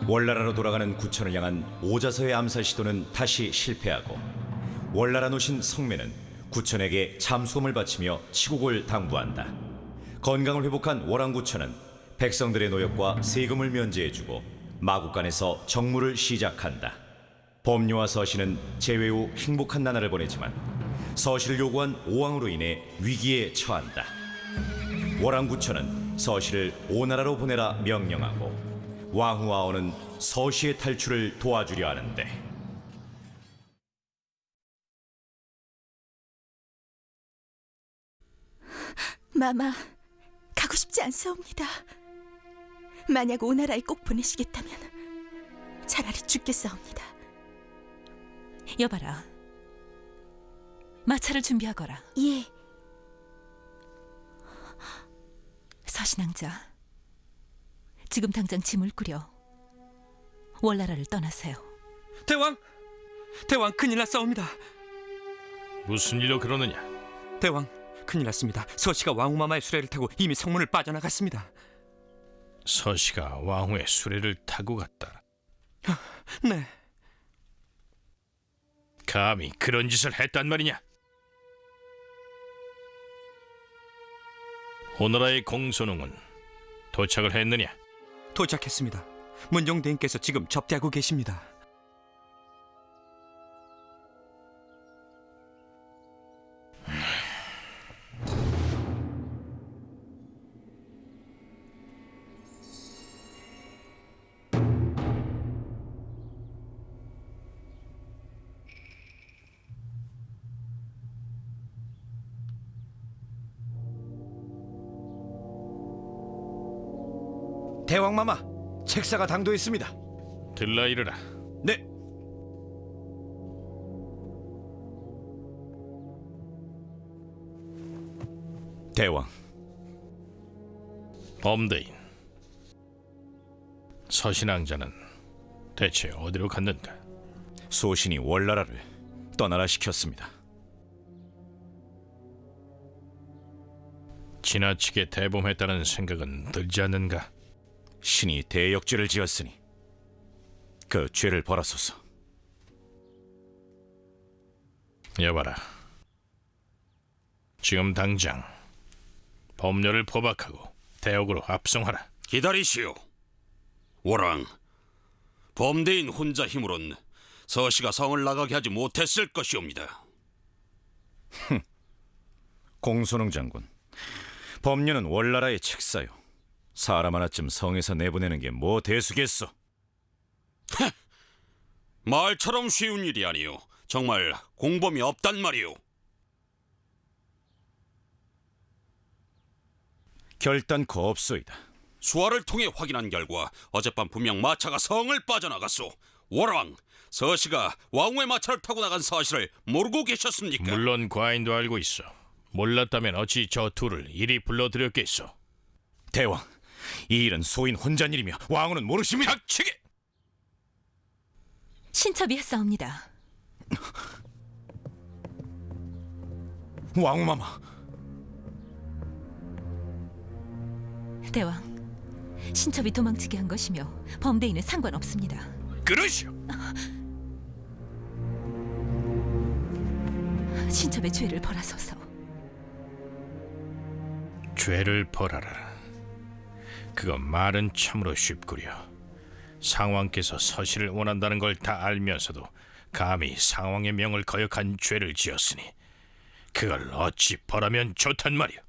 월나라로 돌아가는 구천을 향한 오자서의 암살 시도는 다시 실패하고 월나라 노신 성매는 구천에게 참수금을 바치며 치국을 당부한다. 건강을 회복한 월왕구천은 백성들의 노역과 세금을 면제해주고 마국간에서 정무를 시작한다. 범녀와 서신은 재회 후 행복한 나날을 보내지만 서실을 요구한 오왕으로 인해 위기에 처한다. 월왕구천은 서실을 오나라로 보내라 명령하고 왕후아오는 서시의 탈출을 도와주려 하는데 마마, 가고 싶지 않사옵니다. 만약 오나라에 꼭 보내시겠다면 차라리 죽겠사옵니다. 여봐라, 마차를 준비하거라. 예. 서신왕자, 지금 당장 짐을 꾸려 월나라를 떠나세요. 대왕! 대왕, 큰일 났사옵니다. 무슨 일로 그러느냐? 대왕, 큰일 났습니다. 서씨가 왕후마마의 수레를 타고 이미 성문을 빠져나갔습니다. 서씨가 왕후의 수레를 타고 갔다. 네. 감히 그런 짓을 했단 말이냐? 오나라의 공손웅은 도착을 했느냐? 도착했습니다. 문종대인께서 지금 접대하고 계십니다. 대왕마마, 책사가 당도했습니다. 들라 이르라. 네. 대왕, 범대인, 서신왕자는 대체 어디로 갔는가? 소신이 월나라를 떠나라 시켰습니다. 지나치게 대범했다는 생각은 들지 않는가? 신이 대역죄를 지었으니 그 죄를 벌하소서. 여봐라, 지금 당장 범녀를 포박하고 대역으로 압송하라. 기다리시오. 월왕, 범대인 혼자 힘으론 서씨가 성을 나가게 하지 못했을 것이옵니다. 공손웅 장군, 범녀는 월나라의 책사요. 사람 하나쯤 성에서 내보내는 게 뭐 대수겠소? 말처럼 쉬운 일이 아니오. 정말 공범이 없단 말이오. 결단코 없소이다. 수하를 통해 확인한 결과 어젯밤 분명 마차가 성을 빠져나갔소. 월왕, 서씨가 왕후의 마차를 타고 나간 사실을 모르고 계셨습니까? 물론 과인도 알고 있어. 몰랐다면 어찌 저 둘을 이리 불러들였겠소? 대왕, 이 일은 소인 혼잣일이며 왕후는 모르십니다. 닥치게! 신첩이 했사옵니다. 왕후마마, 대왕, 신첩이 도망치게 한 것이며 범대인은 상관없습니다. 그러시오. 신첩의 죄를 벌하소서. 죄를 벌하라. 그건 말은 참으로 쉽구려. 상왕께서 서실을 원한다는 걸 다 알면서도 감히 상왕의 명을 거역한 죄를 지었으니 그걸 어찌 벌하면 좋단 말이오.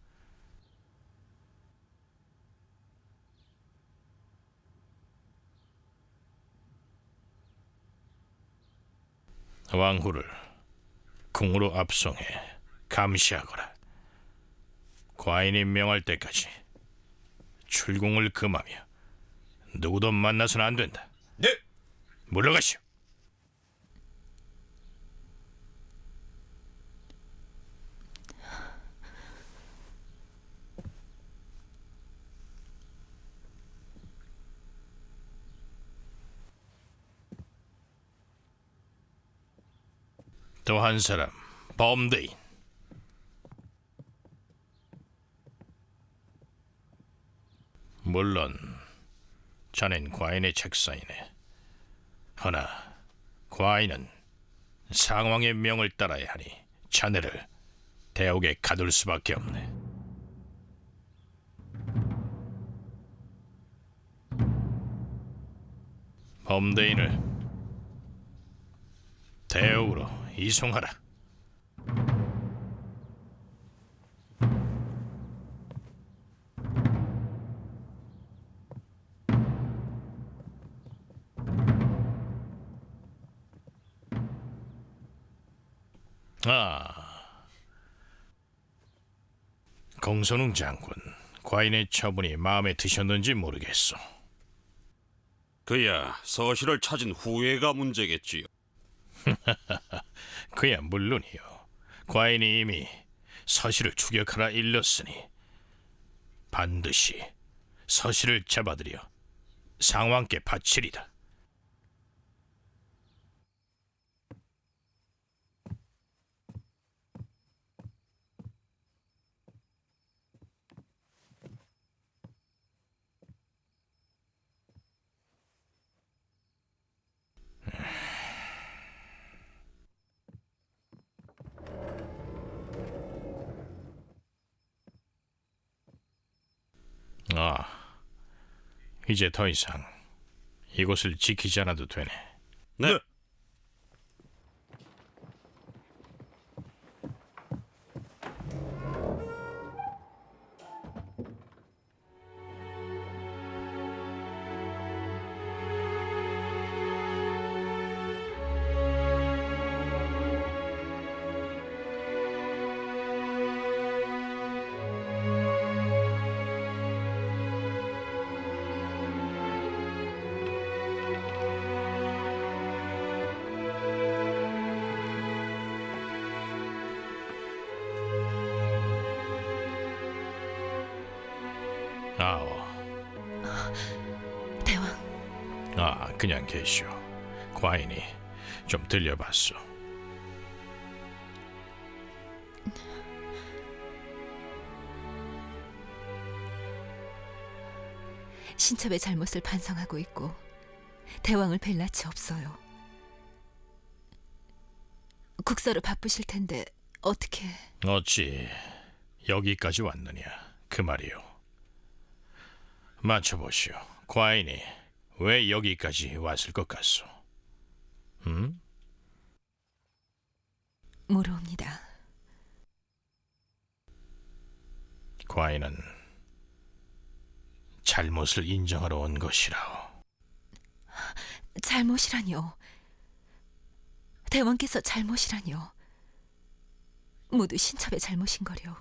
왕후를 궁으로 압송해 감시하거라. 과인이 명할 때까지 출궁을 금하며 누구도 만나서는 안 된다. 네. 물러가시오. 또 한 사람, 범대인. 물론 자넨 과인의 책사이네. 허나 과인은 상왕의 명을 따라야 하니 자네를 대옥에 가둘 수밖에 없네. 범대인을 대옥으로 이송하라. 공손웅 장군, 과인의 처분이 마음에 드셨는지 모르겠소. 그야 서실을 찾은 후회가 문제겠지요. 그야 물론이요. 과인이 이미 서실을 추격하라 일렀으니 반드시 서실을 잡아들여 상왕께 바치리다. 이제 더 이상 이곳을 지키지 않아도 되네. 네. 대왕, 그냥 계시오. 과인이 좀 들려봤소. 신첩의 잘못을 반성하고 있고 대왕을 뵐 낯이 없어요. 국사로 바쁘실 텐데 어떻게... 어찌 여기까지 왔느냐 그 말이오. 맞춰보시오. 과인이 왜 여기까지 왔을 것 같소? 모르옵니다. 과인은 잘못을 인정하러 온 것이라오. 잘못이라뇨. 대왕께서 잘못이라뇨. 모두 신첩의 잘못인 거려.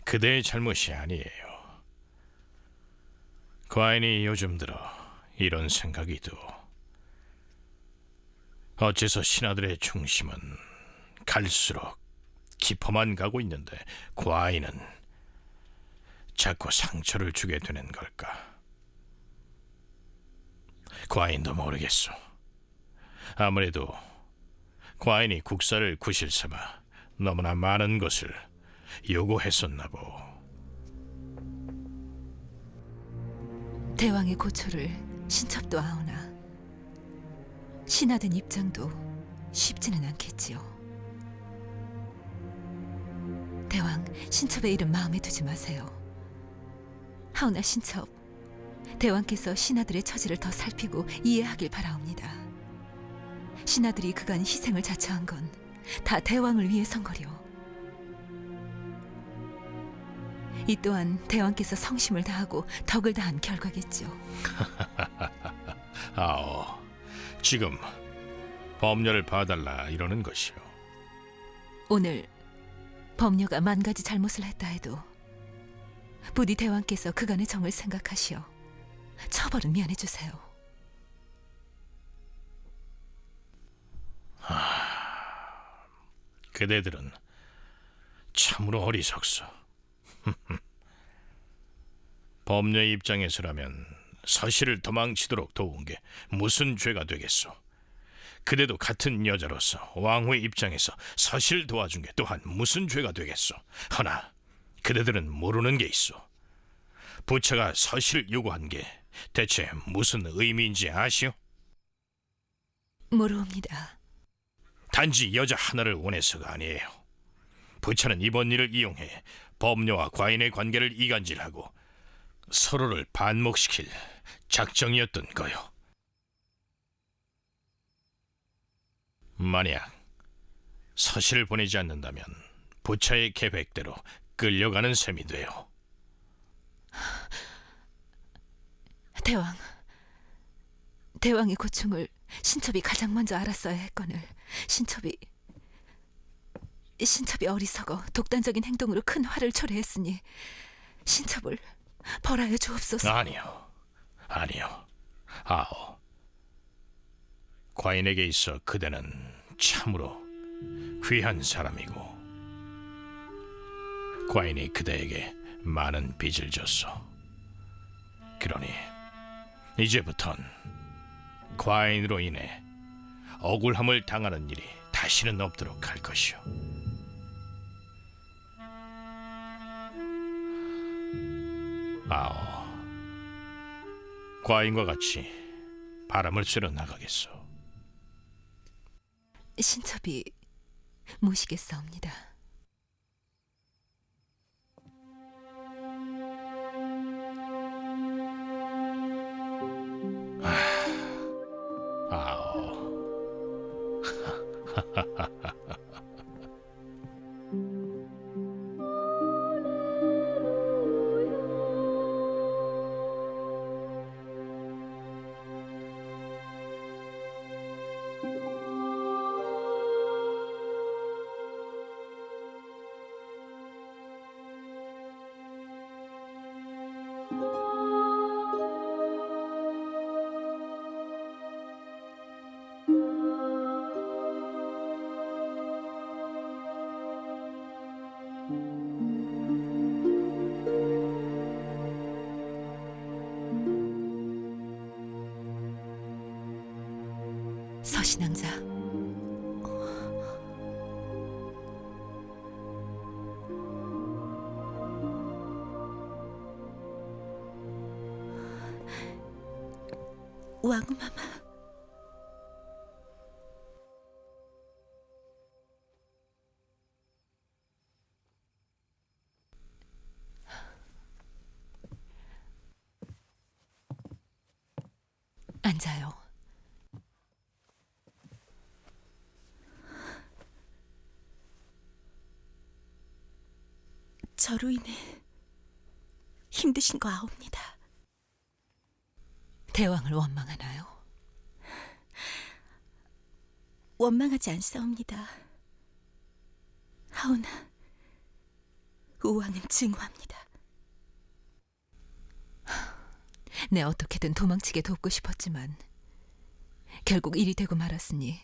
그대의 잘못이 아니에요. 과인이 요즘 들어 이런 생각이 도. 어째서 신하들의 중심은 갈수록 깊어만 가고 있는데 과인은 자꾸 상처를 주게 되는 걸까? 과인도 모르겠소. 아무래도 과인이 국사를 구실 삼아 너무나 많은 것을 요구했었나 보. 대왕의 고초를 신첩도 아오나 신하된 입장도 쉽지는 않겠지요. 대왕, 신첩의 일은 마음에 두지 마세요. 하오나 신첩, 대왕께서 신하들의 처지를 더 살피고 이해하길 바라옵니다. 신하들이 그간 희생을 자처한 건 다 대왕을 위해선 거려. 이 또한 대왕께서 성심을 다하고 덕을 다한 결과겠죠. 아오, 지금 법녀를 봐달라 이러는 것이오. 오늘 범녀가 만 가지 잘못을 했다 해도 부디 대왕께서 그간의 정을 생각하시어 처벌은 면해 주세요. 그대들은 참으로 어리석소. 법녀의 입장에서라면 서실을 도망치도록 도운 게 무슨 죄가 되겠소. 그대도 같은 여자로서 왕후의 입장에서 서실을 도와준 게 또한 무슨 죄가 되겠소. 허나 그대들은 모르는 게 있소. 부처가 서시를 요구한 게 대체 무슨 의미인지 아시오? 모르옵니다. 단지 여자 하나를 원해서가 아니에요. 부처는 이번 일을 이용해 법녀와 과인의 관계를 이간질하고 서로를 반목시킬 작정이었던 거요. 만약 서시를 보내지 않는다면 부처의 계획대로 끌려가는 셈이 돼요. 대왕의 고충을 신첩이 가장 먼저 알았어야 했거늘 신첩이 어리석어 독단적인 행동으로 큰 화를 초래했으니 신첩을 벌하여 주옵소서. 아니요. 아오. 과인에게 있어 그대는 참으로 귀한 사람이고 과인이 그대에게 많은 빚을 줬소. 그러니 이제부턴 과인으로 인해 억울함을 당하는 일이 다시는 없도록 할 것이오. 아오, 과인과 같이 바람을 쐬러 나가겠소. 신첩이 모시겠사옵니다. 아오. 서신왕자, 왕후마마, 앉아요. 저로 인해 힘드신 거 아옵니다. 대왕을 원망하나요? 원망하지 않사옵니다. 하오나 우왕은 증오합니다. 내 어떻게든 도망치게 돕고 싶었지만 결국 일이 되고 말았으니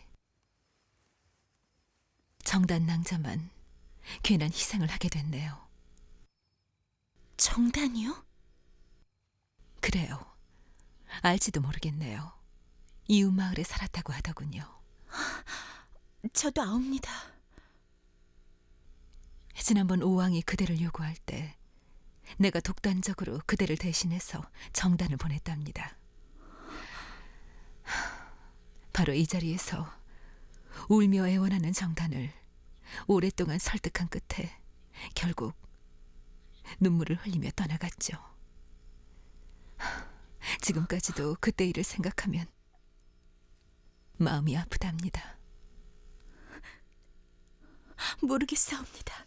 정단 낭자만 괜한 희생을 하게 됐네요. 정단이요? 그래요. 알지도 모르겠네요. 이웃 마을에 살았다고 하더군요. 저도 아옵니다. 지난번 오왕이 그대를 요구할 때 내가 독단적으로 그대를 대신해서 정단을 보냈답니다. 바로 이 자리에서 울며 애원하는 정단을 오랫동안 설득한 끝에 결국 눈물을 흘리며 떠나갔죠. 지금까지도 그때 일을 생각하면 마음이 아프답니다. 모르겠사옵니다.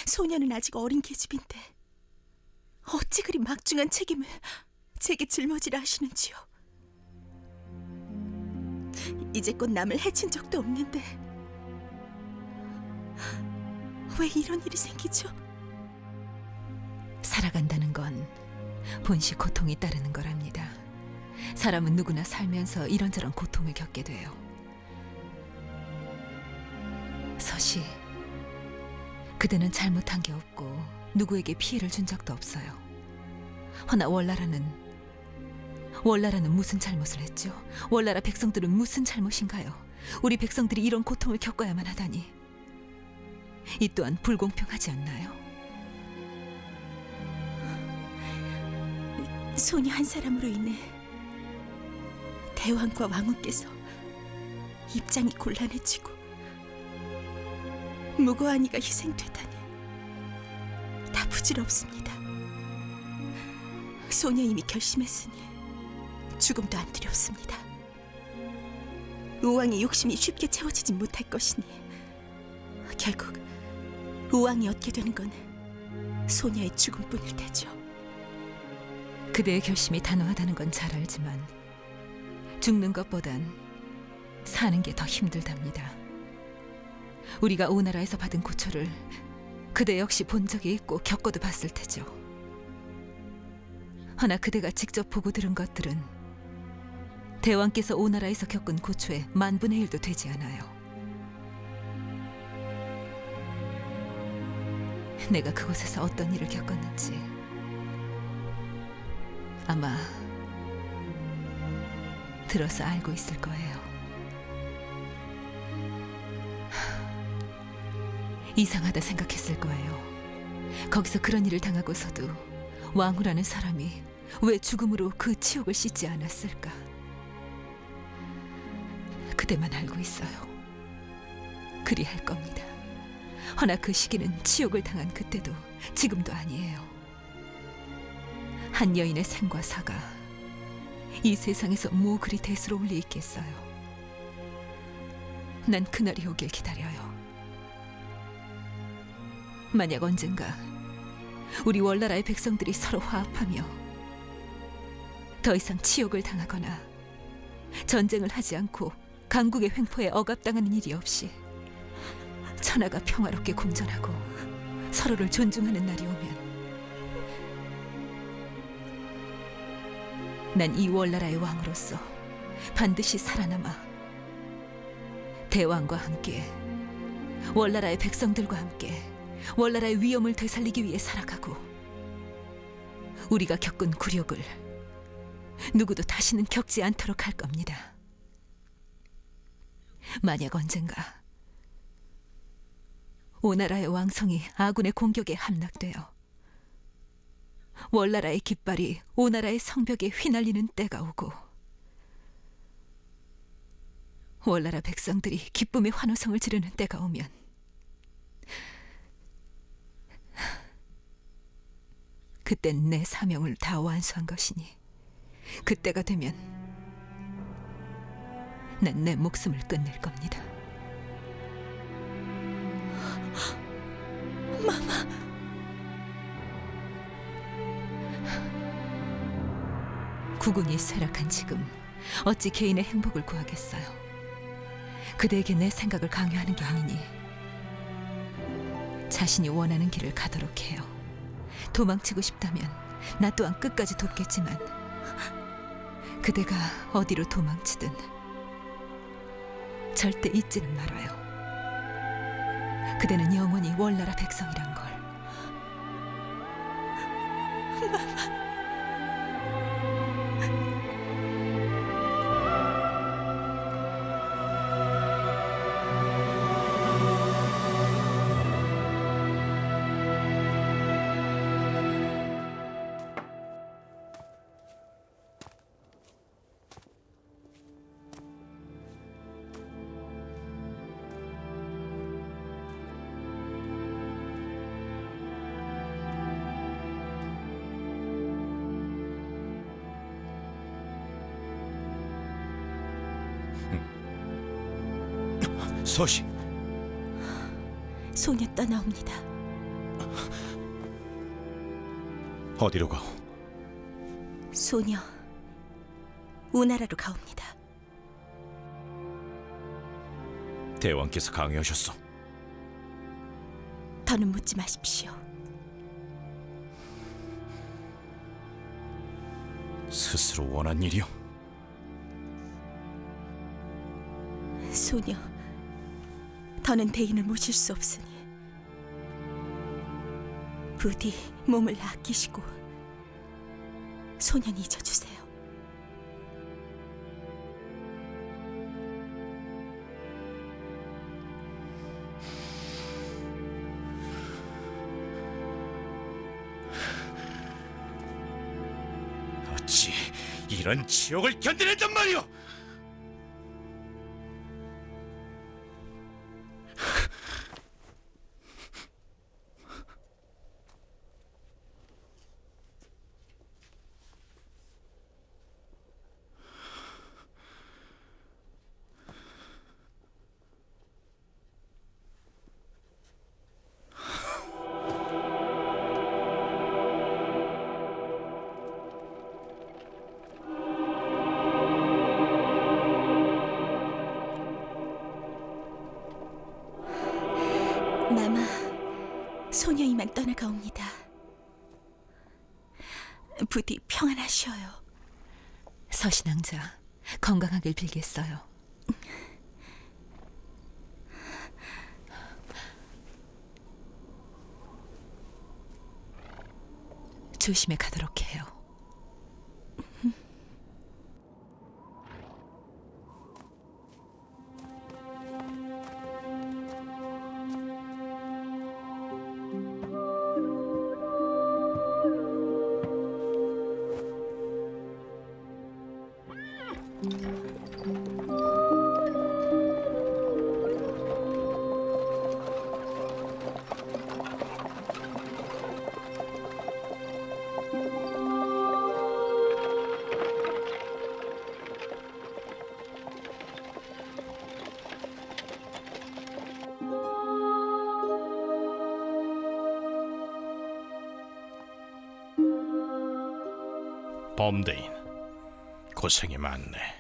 소녀는 아직 어린 계집인데 어찌 그리 막중한 책임을 제게 짊어지라 하시는지요. 이제껏 남을 해친 적도 없는데 왜 이런 일이 생기죠? 살아간다는 건 본시 고통이 따르는 거랍니다. 사람은 누구나 살면서 이런저런 고통을 겪게 돼요. 서시, 그대는 잘못한 게 없고 누구에게 피해를 준 적도 없어요. 허나 월나라는 무슨 잘못을 했죠? 월나라 백성들은 무슨 잘못인가요? 우리 백성들이 이런 고통을 겪어야만 하다니 이 또한 불공평하지 않나요? 소녀 한 사람으로 인해 대왕과 왕후께서 입장이 곤란해지고 무고한 이가 희생되다니 다 부질없습니다. 소녀 이미 결심했으니 죽음도 안 두렵습니다. 우왕의 욕심이 쉽게 채워지진 못할 것이니 결국 우왕이 얻게 되는 건 소녀의 죽음뿐일 테죠. 그대의 결심이 단호하다는 건 잘 알지만 죽는 것보단 사는 게 더 힘들답니다. 우리가 오나라에서 받은 고초를 그대 역시 본 적이 있고 겪어도 봤을 테죠. 허나 그대가 직접 보고 들은 것들은 대왕께서 오나라에서 겪은 고초의 10,000분의 1도 되지 않아요. 내가 그곳에서 어떤 일을 겪었는지 아마 들어서 알고 있을 거예요. 이상하다 생각했을 거예요. 거기서 그런 일을 당하고서도 왕후라는 사람이 왜 죽음으로 그 치욕을 씻지 않았을까? 그대만 알고 있어요. 그리할 겁니다. 허나 그 시기는 치욕을 당한 그때도 지금도 아니에요. 한 여인의 생과 사가 이 세상에서 뭐 그리 대수로울 리 있겠어요. 난 그날이 오길 기다려요. 만약 언젠가 우리 월나라의 백성들이 서로 화합하며 더 이상 치욕을 당하거나 전쟁을 하지 않고 강국의 횡포에 억압당하는 일이 없이 천하가 평화롭게 공존하고 서로를 존중하는 날이 오면 난 이 월나라의 왕으로서 반드시 살아남아 대왕과 함께 월나라의 백성들과 함께 월나라의 위엄을 되살리기 위해 살아가고 우리가 겪은 굴욕을 누구도 다시는 겪지 않도록 할 겁니다. 만약 언젠가 오나라의 왕성이 아군의 공격에 함락되어 월나라의 깃발이 오나라의 성벽에 휘날리는 때가 오고 월나라 백성들이 기쁨의 환호성을 지르는 때가 오면 그땐 내 사명을 다 완수한 것이니 그때가 되면 난 내 목숨을 끝낼 겁니다. 국운이 쇠락한 지금 어찌 개인의 행복을 구하겠어요. 그대에게 내 생각을 강요하는 게 아니니 자신이 원하는 길을 가도록 해요. 도망치고 싶다면 나 또한 끝까지 돕겠지만 그대가 어디로 도망치든 절대 잊지는 말아요. 그대는 영원히 월나라 백성이란 걸. 서시, 소녀 떠나옵니다. 어디로 가오? 소녀 우나라로 가옵니다. 대왕께서 강요하셨소. 더는 묻지 마십시오. 스스로 원한 일이요? 소녀 더는 대인을 모실 수 없으니 부디 몸을 아끼시고 소년 잊어주세요. 이런 지옥을 견뎌냈단 말이오! 마마, 소녀 이만 떠나가옵니다. 부디 평안하시어요. 서신왕자, 건강하길 빌겠어요. 조심해 가도록 해요. 범대인, 고생이 많네.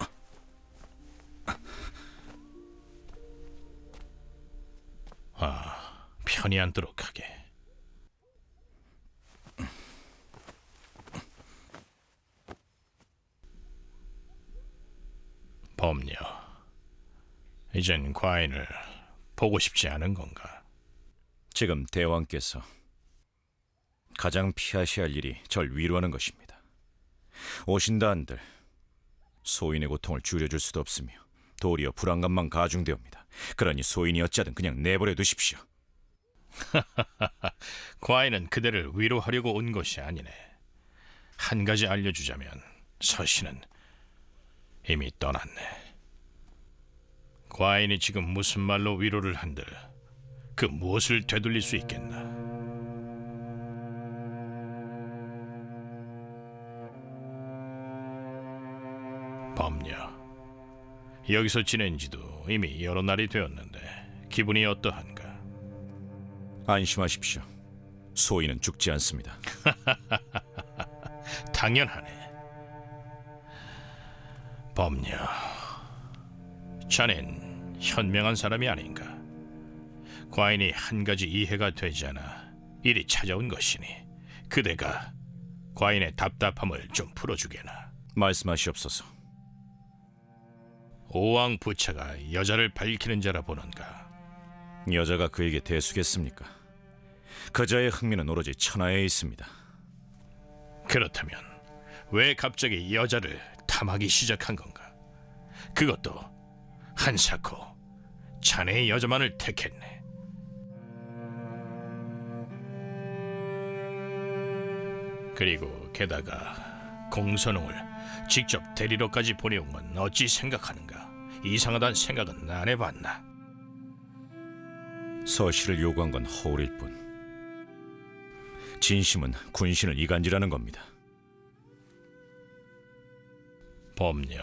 편히 앉도록 하게. 범녀, 이젠 과인을 보고 싶지 않은 건가? 지금 대왕께서 가장 피하셔야 할 일이 절 위로하는 것입니다. 오신다 한들 소인의 고통을 줄여줄 수도 없으며 도리어 불안감만 가중되옵니다. 그러니 소인이 어찌하든 그냥 내버려 두십시오. 과인은 그대를 위로하려고 온 것이 아니네. 한 가지 알려주자면 서신은 이미 떠났네. 과인이 지금 무슨 말로 위로를 한들 그 무엇을 되돌릴 수 있겠나? 범녀, 여기서 지낸 지도 이미 여러 날이 되었는데 기분이 어떠한가? 안심하십시오. 소인은 죽지 않습니다. 당연하네. 범녀, 자넨 현명한 사람이 아닌가? 과인이 한 가지 이해가 되지 않아 이리 찾아온 것이니 그대가 과인의 답답함을 좀 풀어주게나. 말씀하시옵소서. 오왕 부차가 여자를 밝히는 자라 보는가? 여자가 그에게 대수겠습니까? 그자의 흥미는 오로지 천하에 있습니다. 그렇다면 왜 갑자기 여자를 탐하기 시작한 건가? 그것도 한사코 자네의 여자만을 택했네. 그리고 게다가 공선홍을 직접 데리러까지 보내온 건 어찌 생각하는가? 이상하단 생각은 안 해봤나? 서시를 요구한 건 허울일 뿐 진심은 군신을 이간질하는 겁니다. 범녀,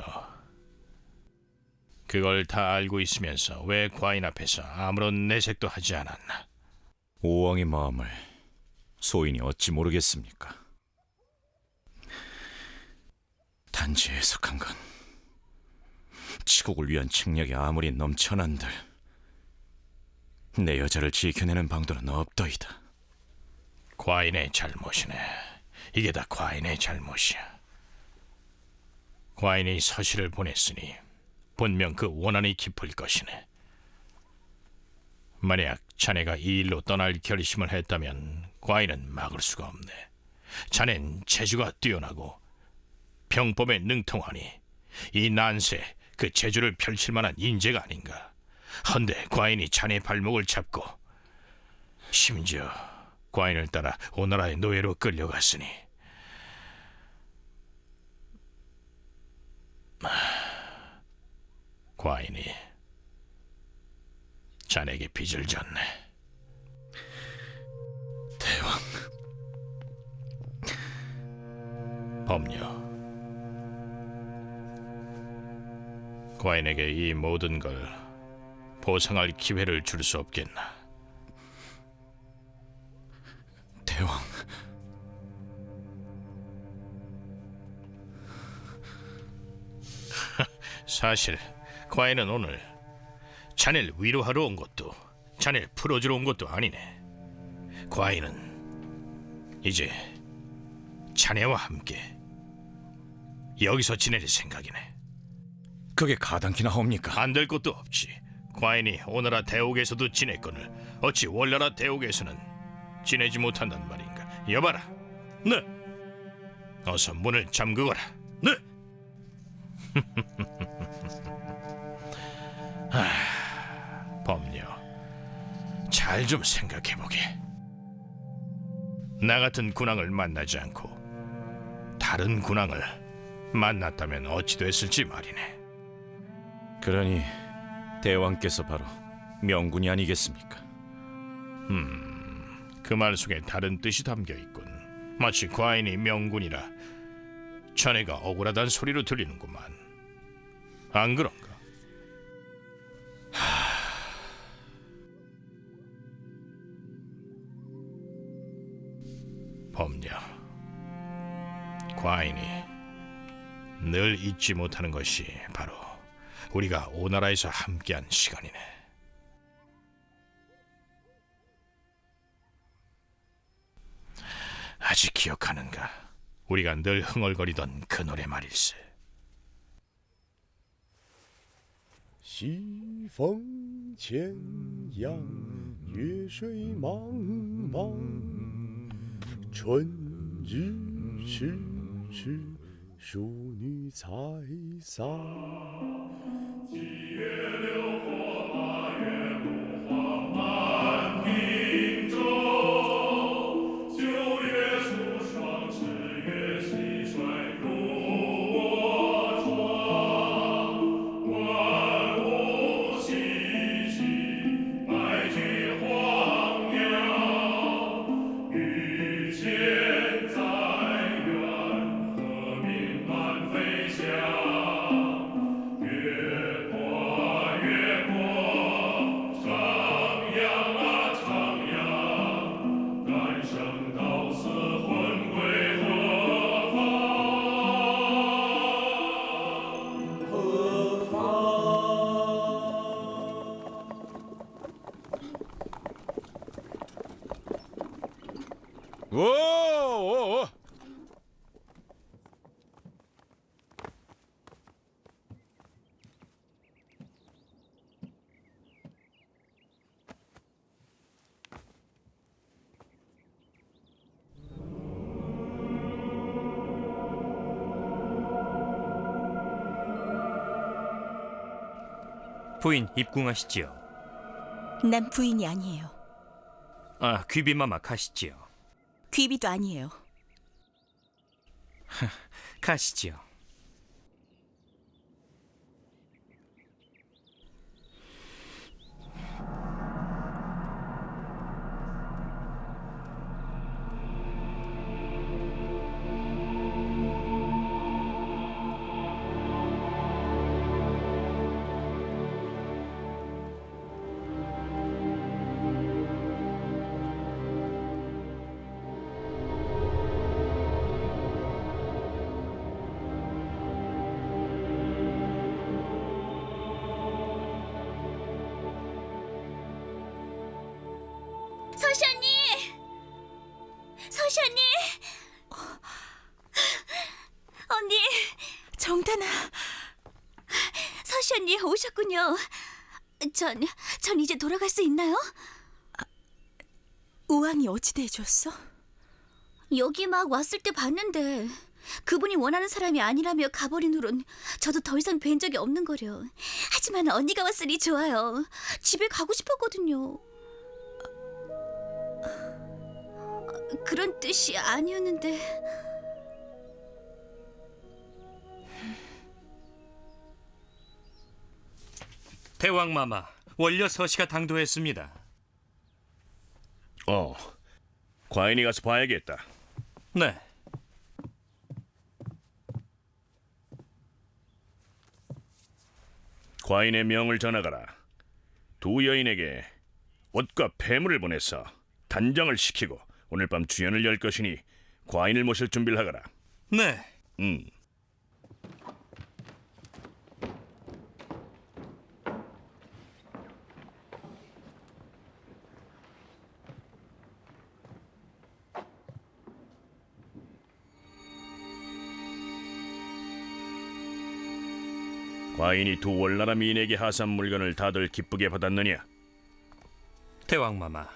그걸 다 알고 있으면서 왜 과인 앞에서 아무런 내색도 하지 않았나? 오왕의 마음을 소인이 어찌 모르겠습니까? 단지 해석한 건 치국을 위한 책략이 아무리 넘쳐난들 내 여자를 지켜내는 방도는 없더이다. 과인의 잘못이네. 이게 다 과인의 잘못이야. 과인이 서시를 보냈으니 분명 그 원한이 깊을 것이네. 만약 자네가 이 일로 떠날 결심을 했다면 과인은 막을 수가 없네. 자넨 재주가 뛰어나고 병법에 능통하니 이 난세 그 재주를 펼칠 만한 인재가 아닌가. 헌데 과인이 자네 발목을 잡고 심지어 과인을 따라 오나라의 노예로 끌려갔으니 과인이 자네에게 빚을 졌네. 대왕, 법녀, 과인에게 이 모든 걸 보상할 기회를 줄 수 없겠나? 대왕, 사실 과인은 오늘 자네를 위로하러 온 것도 자네를 풀어주러 온 것도 아니네. 과인은 이제 자네와 함께 여기서 지낼 생각이네. 그게 가당키나 하옵니까? 안 될 것도 없지. 과인이 오나라 대옥에서도 지냈거늘 어찌 월나라 대옥에서는 지내지 못한단 말인가? 여봐라. 네, 어서 문을 잠그거라. 네. 법녀, 잘 좀 생각해보게. 나 같은 군왕을 만나지 않고 다른 군왕을 만났다면 어찌 됐을지 말이네. 그러니 대왕께서 바로 명군이 아니겠습니까? 그 말 속에 다른 뜻이 담겨 있군. 마치 과인이 명군이라 자네가 억울하단 소리로 들리는구만. 안 그런가? 법녀, 과인이 늘 잊지 못하는 것이 바로 우리가 오나라에서 함께한 시간이네. 아직 기억하는가? 우리가 늘 흥얼거리던 그 노래 말일세. 西风牵羊，月水茫茫。春日迟迟，淑女采桑。 오! 부인 입궁하시지요. 난 부인이 아니에요. 아, 귀비마마 가시지요. 귀비도 아니에요. 가시지요. 서션이! 서션이! 언니! 정단아, 서션이 오셨군요. 전 이제 돌아갈 수 있나요? 우왕이 어찌 대해줬어? 여기 막 왔을 때 봤는데 그분이 원하는 사람이 아니라며 가버린 후론 저도 더 이상 뵌 적이 없는 거려. 하지만 언니가 왔으니 좋아요. 집에 가고 싶었거든요. 그런 뜻이 아니었는데. 대왕마마, 원료 서시가 당도했습니다. 과인이 가서 봐야겠다. 네. 과인의 명을 전하가라. 두 여인에게 옷과 폐물을 보내서 단장을 시키고 오늘 밤 주연을 열 것이니 과인을 모실 준비를 하거라. 네. 과인이 두 월나라 미인에게 하산 물건을 다들 기쁘게 받았느냐? 대왕마마,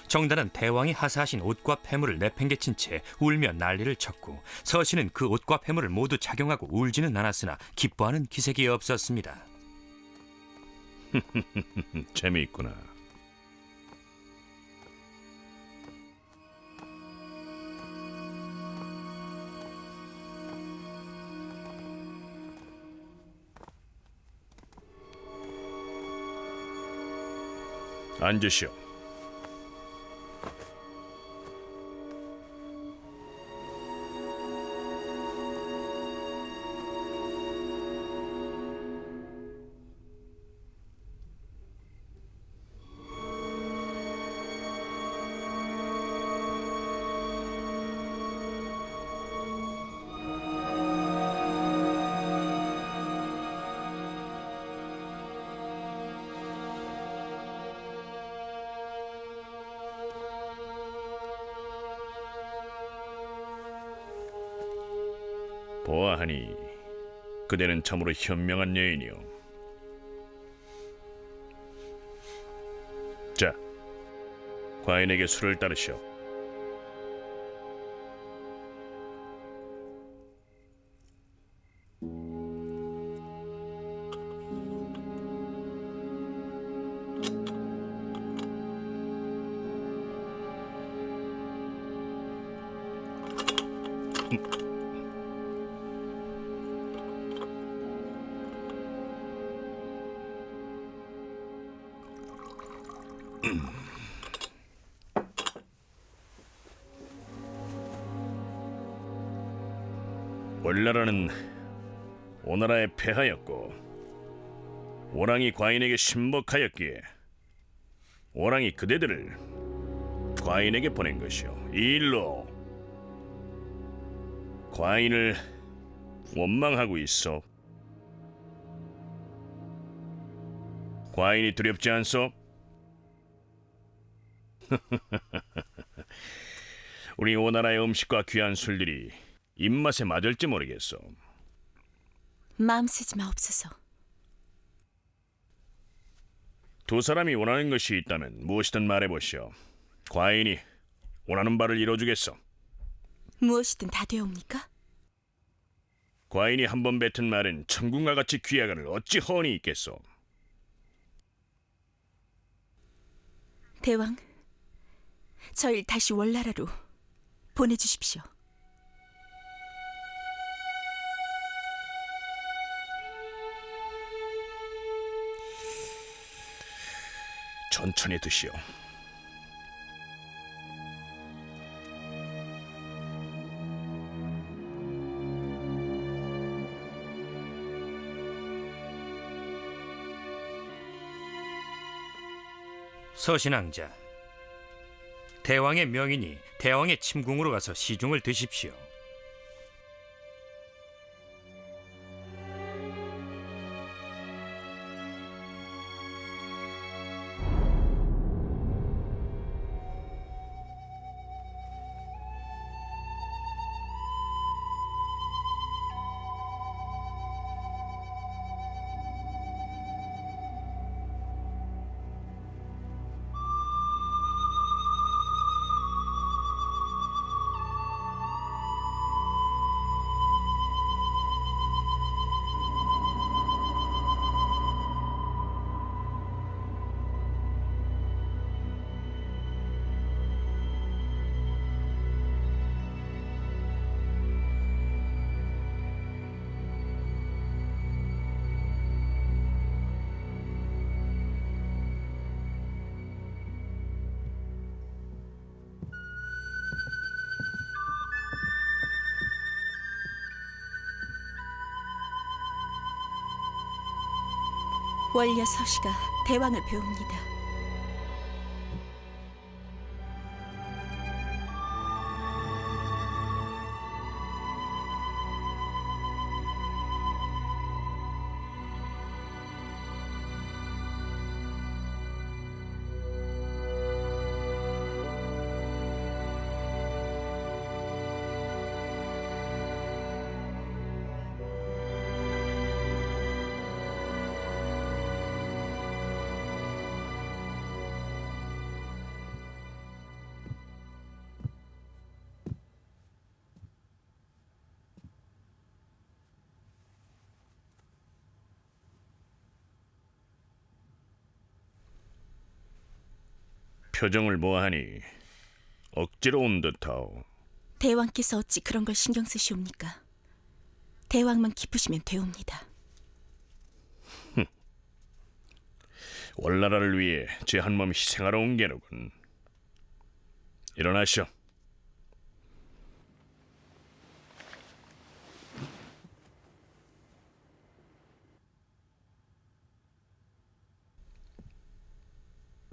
정단은 대왕이 하사하신 옷과 폐물을 내팽개친 채 울며 난리를 쳤고 서신은 그 옷과 폐물을 모두 착용하고 울지는 않았으나 기뻐하는 기색이 없었습니다. 재미있구나. 앉으시오. 보아하니 그대는 참으로 현명한 여인이오. 자, 과인에게 술을 따르시오. 월나라는 오나라에 패하였고 오랑이 과인에게 신복하였기에 오랑이 그대들을 과인에게 보낸 것이오. 이 일로 과인을 원망하고 있어. 과인이 두렵지 않소? 우리 오나라의 음식과 귀한 술들이 입맛에 맞을지 모르겠어. 마음 쓰지 마옵소서. 두 사람이 원하는 것이 있다면 무엇이든 말해보시오. 과인이 원하는 바를 이뤄주겠어. 무엇이든 다 되옵니까? 과인이 한 번 뱉은 말은 천군과 같이 귀하가를 어찌 허언이 있겠소. 대왕, 저를 다시 월나라로 보내주십시오. 천천히 드시오. 서신왕자, 대왕의 명이니 대왕의 침궁으로 가서 시중을 드십시오. 원려 서시가 대왕을 배웁니다. 표정을 뭐하니? 억지로 온 듯하오. 대왕께서 어찌 그런 걸 신경 쓰시옵니까? 대왕만 기쁘시면 되옵니다. 월나라를 위해 제 한 몸 희생하러 온 게로군. 일어나시오.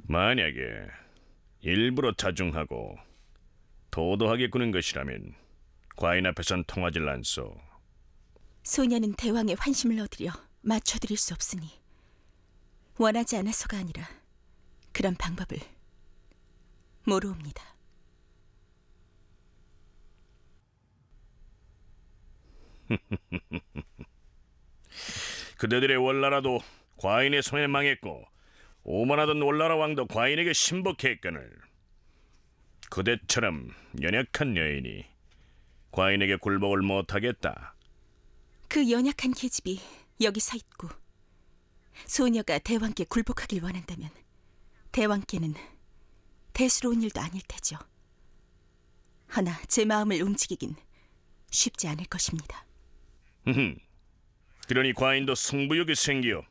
만약에 일부러 자중하고 도도하게 구는 것이라면 과인 앞에선 통하질 않소. 소녀는 대왕의 환심을 얻으려 맞춰드릴 수 없으니 원하지 않아서가 아니라 그런 방법을 모르옵니다. 그대들의 월나라도 과인의 손에 망했고 오만하던 월나라 왕도 과인에게 신복했거늘 그대처럼 연약한 여인이 과인에게 굴복을 못하겠다. 그 연약한 계집이 여기 서 있고 소녀가 대왕께 굴복하길 원한다면 대왕께는 대수로운 일도 아닐 테죠. 허나 제 마음을 움직이긴 쉽지 않을 것입니다. 그러니 과인도 승부욕이 생기어.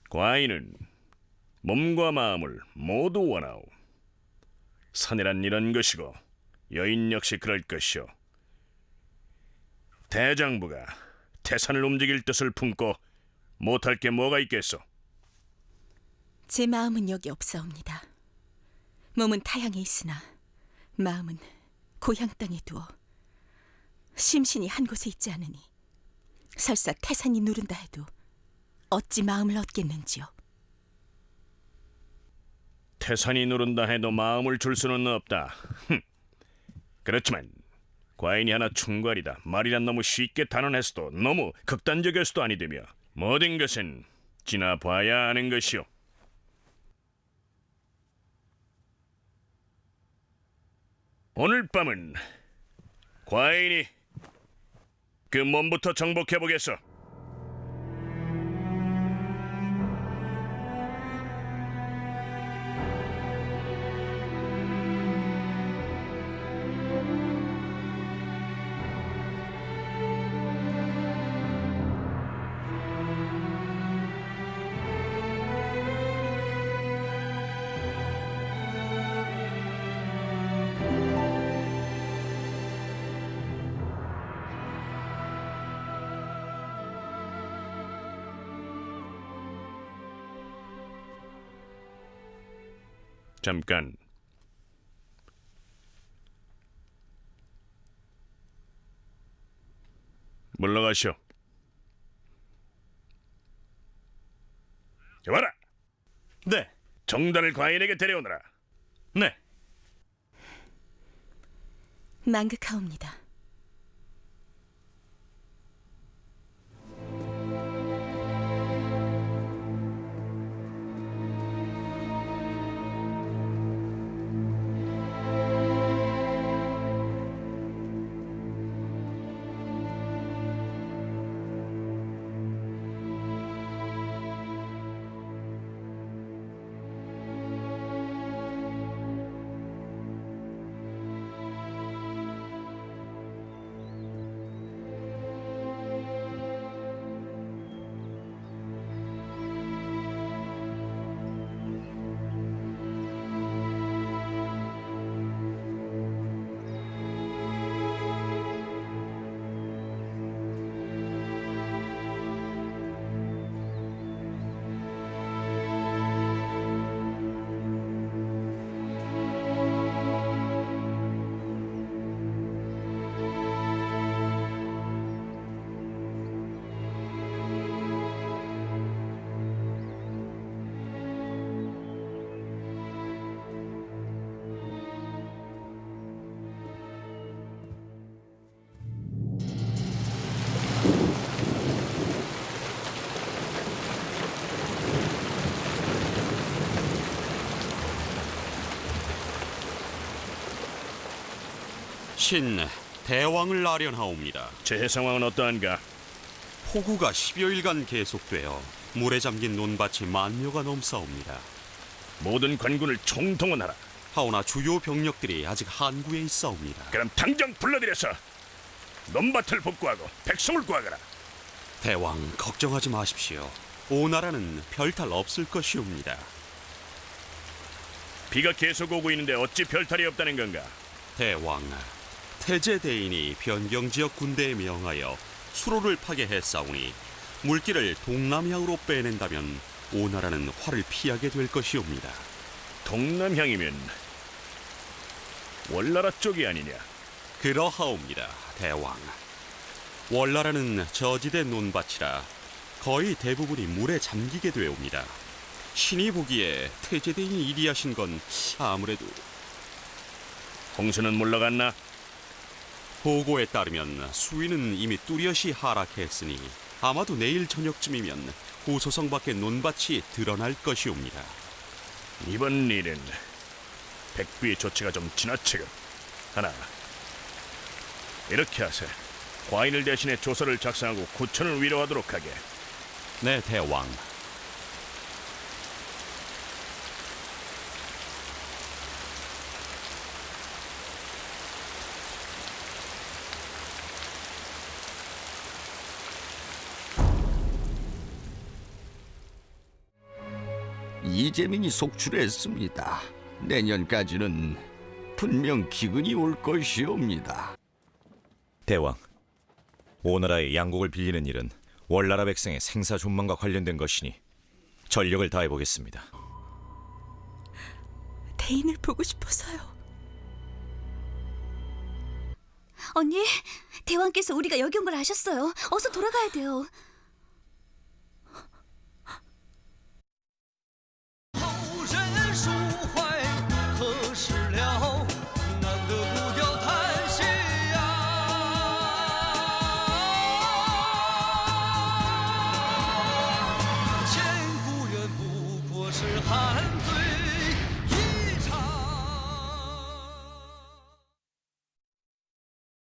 과인은 몸과 마음을 모두 원하오. 사내란 이런 것이고 여인 역시 그럴 것이오. 대장부가 태산을 움직일 뜻을 품고 못할 게 뭐가 있겠소? 제 마음은 여기 없사옵니다. 몸은 타향에 있으나 마음은 고향 땅에 두어 심신이 한 곳에 있지 않으니 설사 태산이 누른다 해도 어찌 마음을 얻겠는지요. 태산이 누른다 해도 마음을 줄 수는 없다. 그렇지만 과인이 하나 충괄이다. 말이란 너무 쉽게 단언해서도 너무 극단적일수도 아니되며 모든 것은 지나봐야 하는 것이오. 오늘 밤은 과인이 그 몸부터 정복해보겠소. 잠깐. 물러가시오. 여봐라. 네, 정단을 과인에게 데려오너라. 네. 망극하옵니다. 신 대왕을 아련하옵니다. 재해 상황은 어떠한가? 폭우가 10여일간 계속되어 물에 잠긴 논밭이 10,000여가 넘사옵니다. 모든 관군을 총동원하라. 하오나 주요 병력들이 아직 항구에 있사옵니다. 그럼 당장 불러들여서 논밭을 복구하고 백성을 구하거라. 대왕 걱정하지 마십시오. 오나라는 별탈 없을 것이옵니다. 비가 계속 오고 있는데 어찌 별탈이 없다는 건가? 대왕, 태제대인이 변경지역 군대에 명하여 수로를 파괴했사오니 물길을 동남향으로 빼낸다면 오나라는 화를 피하게 될 것이옵니다. 동남향이면 월나라 쪽이 아니냐? 그러하옵니다, 대왕. 월나라는 저지대 논밭이라 거의 대부분이 물에 잠기게 되옵니다. 신이 보기에 태제대인이 이리하신 건 아무래도 홍수는 물러갔나? 보고에 따르면 수위는 이미 뚜렷이 하락했으니 아마도 내일 저녁쯤이면 호소성 밖의 논밭이 드러날 것이옵니다. 이번 일은 백부의 조치가 좀 지나치군. 하나, 이렇게 하세. 과인을 대신해 조서를 작성하고 구천을 위로하도록 하게. 네, 대왕. 이재민이 속출했습니다. 내년까지는 분명 기근이 올 것이옵니다. 대왕, 오나라의 양곡을 빌리는 일은 월나라 백성의 생사 존망과 관련된 것이니 전력을 다해 보겠습니다. 대인을 보고 싶어서요. 언니, 대왕께서 우리가 여기 온 걸 아셨어요. 어서 돌아가야 돼요.是汉最